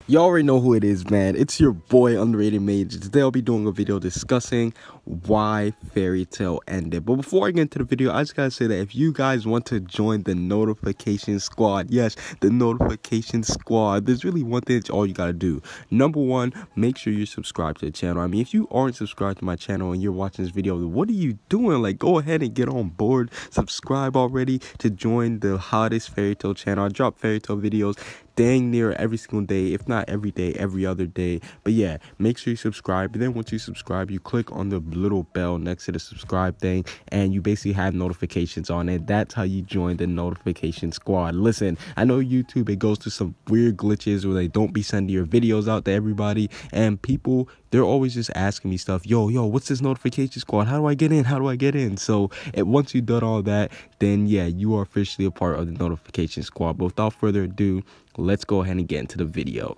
You already know who it is, man. It's your boy Underrated Mage. Today I'll be doing a video discussing why Fairy Tail ended. But before I get into the video, I just gotta say that if you guys want to join the notification squad, yes, the notification squad, there's really one thing that's all you gotta do. Number one, make sure you're subscribed to the channel. I mean, if you aren't subscribed to my channel and you're watching this video, what are you doing? Like, go ahead and get on board. Subscribe already to join the hottest Fairy Tail channel. I drop Fairy Tail videos dang near every single day, if not every day, every other day. But yeah, make sure you subscribe. And then once you subscribe, you click on the little bell next to the subscribe thing, and you basically have notifications on it. That's how you join the notification squad. Listen, I know YouTube, it goes through some weird glitches where they don't be sending your videos out to everybody, and people, they're always just asking me stuff. Yo, what's this notification squad? How do I get in? How do I get in? So once you've done all that, then yeah, you are officially a part of the notification squad. But without further ado, let's go ahead and get into the video.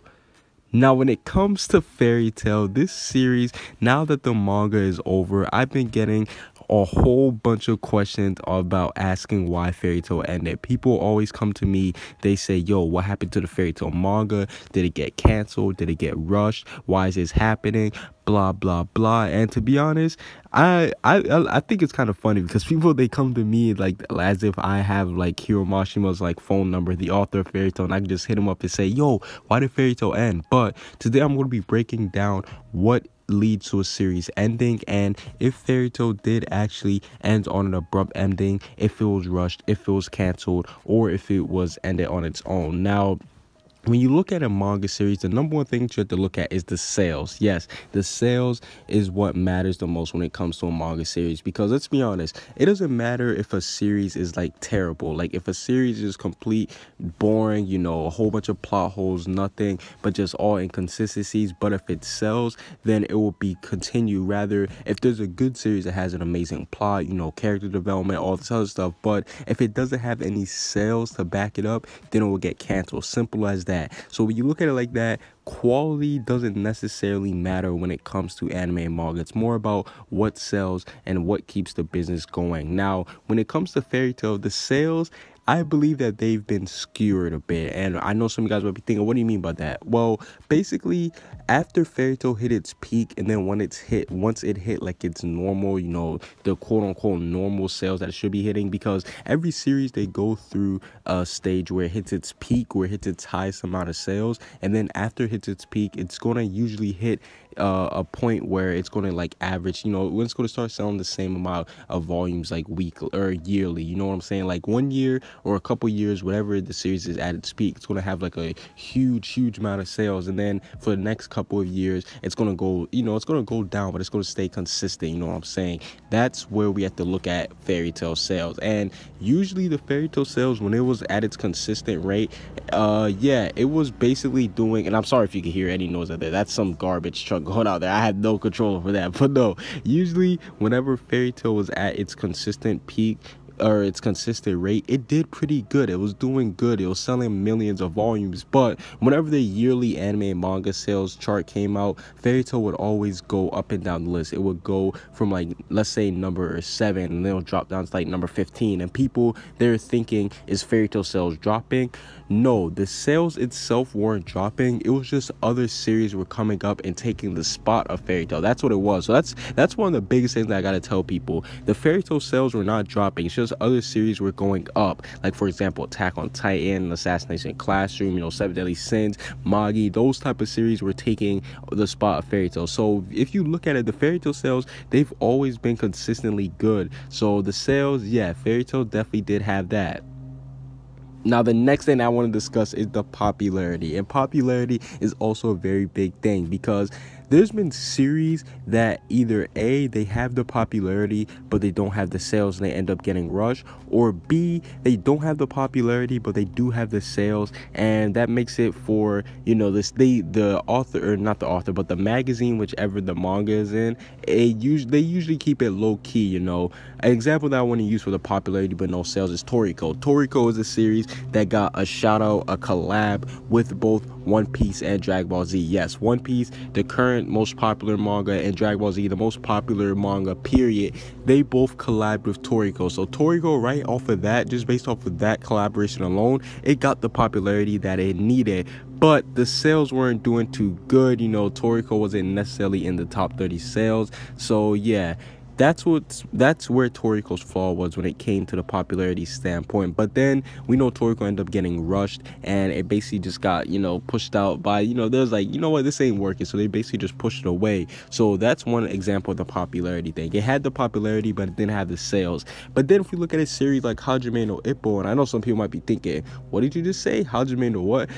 Now, when it comes to Fairy Tail, this series, now that the manga is over, I've been getting a whole bunch of questions about asking why Fairy Tail ended. People always come to me, they say, yo, what happened to the Fairy Tail manga? Did it get canceled? Did it get rushed? Why is this happening? Blah blah blah. And to be honest, I think it's kind of funny because people, they come to me like as if I have like Hiro Mashima's like phone number, the author of Fairy Tail, and I can just hit him up and say, yo, why did Fairy Tail end? But today I'm going to be breaking down what leads to a series ending, and if Fairy Tail did actually end on an abrupt ending, if it was rushed, if it was canceled, or if it was ended on its own. Now, when you look at a manga series, the number one thing that you have to look at is the sales. Yes, the sales is what matters the most when it comes to a manga series, because let's be honest, it doesn't matter if a series is like terrible. Like if a series is complete boring, you know, a whole bunch of plot holes, nothing but just all inconsistencies, but if it sells, then it will be continued. Rather, if there's a good series that has an amazing plot, you know, character development, all this other stuff, but if it doesn't have any sales to back it up, then it will get canceled. Simple as that. So when you look at it like that, quality doesn't necessarily matter when it comes to anime and manga. It's more about what sells and what keeps the business going. Now, when it comes to Fairy Tail, the sales, I believe that they've been skewered a bit, and I know some of you guys might be thinking, what do you mean by that? Well, basically, after Fairy Tail hit its peak, and then once it hit like its normal, you know, the quote-unquote normal sales that it should be hitting, because every series, they go through a stage where it hits its peak, where it hits its highest amount of sales, and then after it hits its peak, it's going to usually hit a point where it's going to like average, you know, when it's going to start selling the same amount of volumes like weekly or yearly, you know what I'm saying? Like 1 year or a couple years, whatever the series is at its peak, it's going to have like a huge amount of sales, and then for the next couple of years, it's going to go, you know, it's going to go down, but it's going to stay consistent, you know what I'm saying? That's where we have to look at Fairy Tail sales. And usually the Fairy Tail sales, when it was at its consistent rate, yeah, it was basically doing, and I'm sorry if you can hear any noise out there, that's some garbage truck going out there. I had no control over that. But no, usually whenever Fairy Tail was at its consistent peak or its consistent rate, it did pretty good. It was doing good. It was selling millions of volumes. But whenever the yearly anime and manga sales chart came out, Fairy Tail would always go up and down the list. It would go from like, let's say number 7, and then it'll drop down to like number 15, and people, they're thinking, is Fairy Tail sales dropping? No, the sales itself weren't dropping. It was just other series were coming up and taking the spot of Fairy Tail. That's what it was. So that's one of the biggest things that I gotta tell people. The Fairy Tail sales were not dropping. It's just other series were going up. Like for example, Attack on Titan, Assassination Classroom, you know, Seven Deadly Sins, Magi, those type of series were taking the spot of Fairy Tail. So if you look at it, the Fairy Tail sales, they've always been consistently good. So the sales, yeah, Fairy Tail definitely did have that. Now, the next thing I want to discuss is the popularity. And popularity is also a very big thing, because there's been series that either A, they have the popularity but they don't have the sales and they end up getting rushed, or B, they don't have the popularity but they do have the sales, and that makes it for, you know, the author, or not the author, but the magazine, whichever the manga is in, they usually keep it low key, you know. An example that I want to use for the popularity but no sales is Toriko. Toriko is a series that got a shout out, a collab with both One Piece and Dragon Ball Z. Yes, One Piece, the current most popular manga, and Dragon Ball Z, the most popular manga, period, they both collabed with Toriko. So Toriko, right off of that, just based off of that collaboration alone, it got the popularity that it needed. but the sales weren't doing too good. You know, Toriko wasn't necessarily in the top 30 sales. So yeah, that's where Toriko's flaw was when it came to the popularity standpoint. But then we know Toriko ended up getting rushed, and it basically just got, you know, pushed out by, you know, there's like, you know what, this ain't working, so they basically just pushed it away. So that's one example of the popularity thing. It had the popularity, but it didn't have the sales. But then if we look at a series like Hajime no Ippo, and I know some people might be thinking, what did you just say? Hajime no what?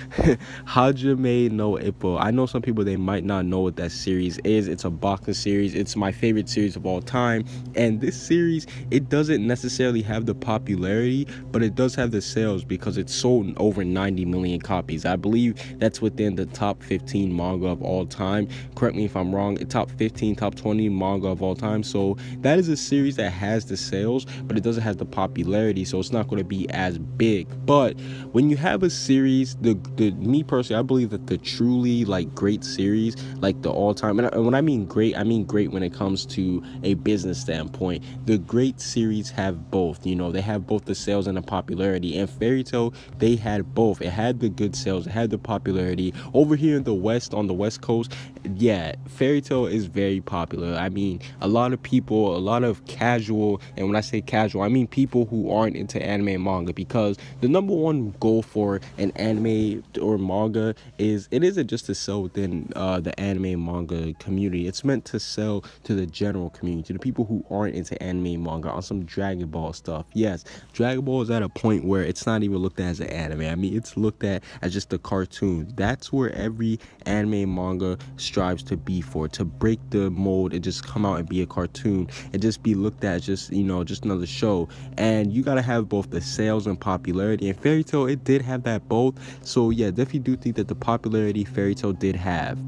Hajime no Ippo. I know some people, they might not know what that series is. It's a boxing series. It's my favorite series of all time. And this series, it doesn't necessarily have the popularity, but it does have the sales because it's sold over 90 million copies. I believe that's within the top 15 manga of all time. Correct me if I'm wrong. Top 15, top 20 manga of all time. So that is a series that has the sales, but it doesn't have the popularity, so it's not going to be as big. But when you have a series, me personally, I believe that the truly like great series, like the all-time, and when I mean great when it comes to a business standpoint, the great series have both. You know, they have both the sales and the popularity, and Fairy Tail, they had both. It had the good sales, it had the popularity. Over here in the West, on the West Coast, yeah, Fairy Tail is very popular. I mean, a lot of people, a lot of casual, and when I say casual, I mean people who aren't into anime and manga, because the number one goal for an anime or manga is, it isn't just to sell within the anime and manga community. It's meant to sell to the general community, to the people who aren't into anime and manga, on some Dragon Ball stuff. Yes, Dragon Ball is at a point where it's not even looked at as an anime. I mean, it's looked at as just a cartoon. That's where every anime and manga strives to be for, to break the mold and just come out and be a cartoon and just be looked at as just, you know, just another show. And you gotta have both the sales and popularity, and Fairy Tail, it did have that both. So yeah, definitely do think that the popularity Fairy Tail did have.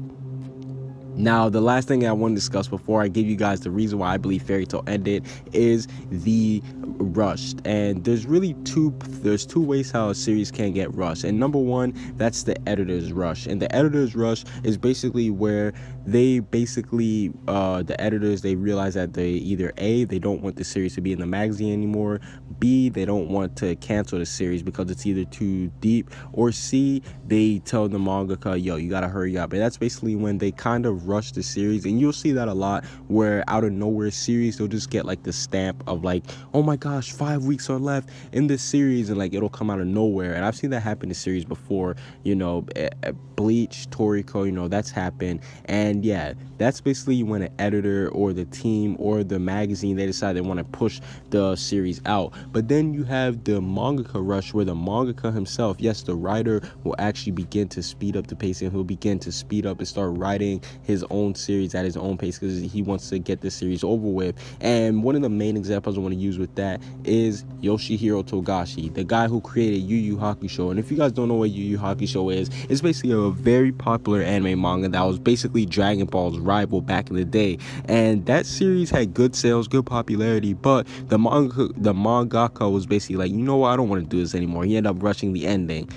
Now, the last thing I want to discuss before I give you guys the reason why I believe Fairy Tail ended is the rushed. And there's really two ways how a series can get rushed. And number one, that's the editor's rush. And the editor's rush is basically where they basically the editors, they realize that they either A, they don't want the series to be in the magazine anymore, B, they don't want to cancel the series because it's either too deep, or C, they tell the mangaka, yo, you gotta hurry up. And that's basically when they kind of rush the series. And you'll see that a lot, where out of nowhere series, they'll just get like the stamp of like, oh my gosh, 5 weeks are left in this series, and like it'll come out of nowhere. And I've seen that happen in series before, you know, Bleach, Toriko, you know, that's happened. And yeah, that's basically when an editor or the team or the magazine, they decide they want to push the series out. But then you have the mangaka rush, where the mangaka himself, yes, the writer will actually begin to speed up the pacing. He'll begin to speed up and start writing his own series at his own pace, because he wants to get the series over with. And one of the main examples I want to use with that is Yoshihiro Togashi, the guy who created Yu Yu Hakusho. And if you guys don't know what Yu Yu Hakusho is, it's basically a very popular anime manga that was basically Dragon Ball's rival back in the day. And that series had good sales, good popularity, but the mangaka was basically like, you know what, I don't want to do this anymore. He ended up rushing the ending.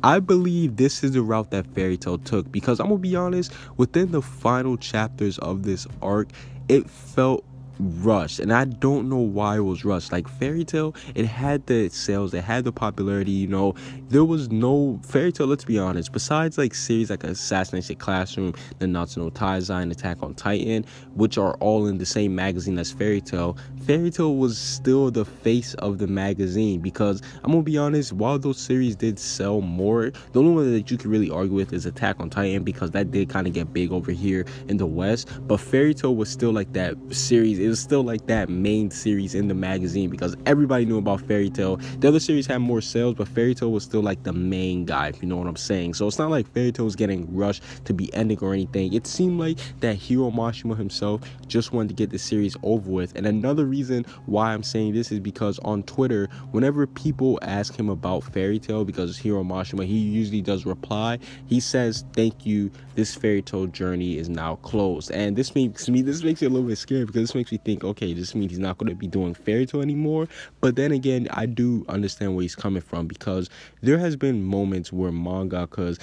I believe this is the route that Fairy Tail took, because I'm gonna be honest, within the final chapters of this arc, it felt rushed, and I don't know why it was rushed. Like Fairy Tail, it had the sales, it had the popularity, you know. There was no Fairy Tail, let's be honest, besides like series like Assassination Classroom, the Nanatsu no Taizai, and Attack on Titan, which are all in the same magazine as Fairy Tail, Fairy Tail was still the face of the magazine. Because I'm gonna be honest, while those series did sell more, the only one that you can really argue with is Attack on Titan, because that did kind of get big over here in the West. But Fairy Tail was still like that series, it was still like that main series in the magazine, because everybody knew about Fairy Tail. The other series had more sales, but Fairy Tail was still like the main guy, if you know what I'm saying. So it's not like Fairy Tail was getting rushed to be ending or anything. It seemed like that Hiro Mashima himself just wanted to get the series over with. And another reason why I'm saying this is because on Twitter, whenever people ask him about Fairy Tail, because Hiro Mashima, he usually does reply, he says, thank you, this Fairy Tail journey is now closed. And this makes it a little bit scary, because this makes me think, okay, this means he's not going to be doing Fairy Tail anymore. But then again, I do understand where he's coming from, because there has been moments where mangakas,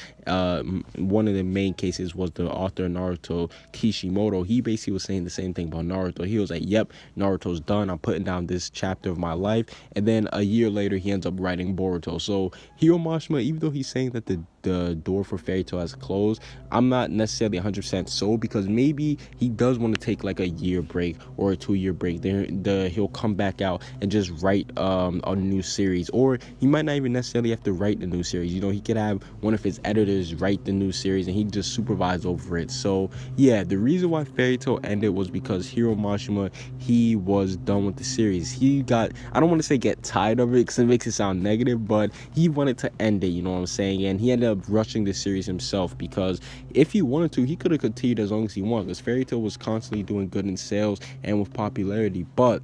one of the main cases was the author of Naruto, Kishimoto. He basically was saying the same thing about Naruto. He was like, yep, Naruto's done, I'm putting down this chapter of my life. And then a year later, he ends up writing Boruto. So Hiro Mashima, even though he's saying that the the door for Fairy Tail has closed. I'm not necessarily 100% sold, because maybe he does want to take like a year break or a 2-year break. Then he'll come back out and just write a new series, or he might not even necessarily have to write the new series. You know, he could have one of his editors write the new series and he just supervise over it. So yeah, the reason why Fairy Tail ended was because Hiro Mashima, he was done with the series. He got, I don't want to say get tired of it because it makes it sound negative, but he wanted to end it, you know what I'm saying? And he ended up rushing the series himself, because if he wanted to, he could have continued as long as he wanted, because Fairy Tail was constantly doing good in sales and with popularity. But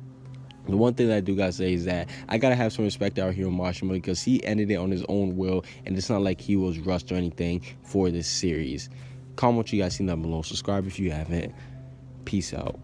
the one thing that I do gotta say is that I gotta have some respect out here on Mashima, because he ended it on his own will, and it's not like he was rushed or anything for this series. Comment what you guys see down below. Subscribe if you haven't. Peace out.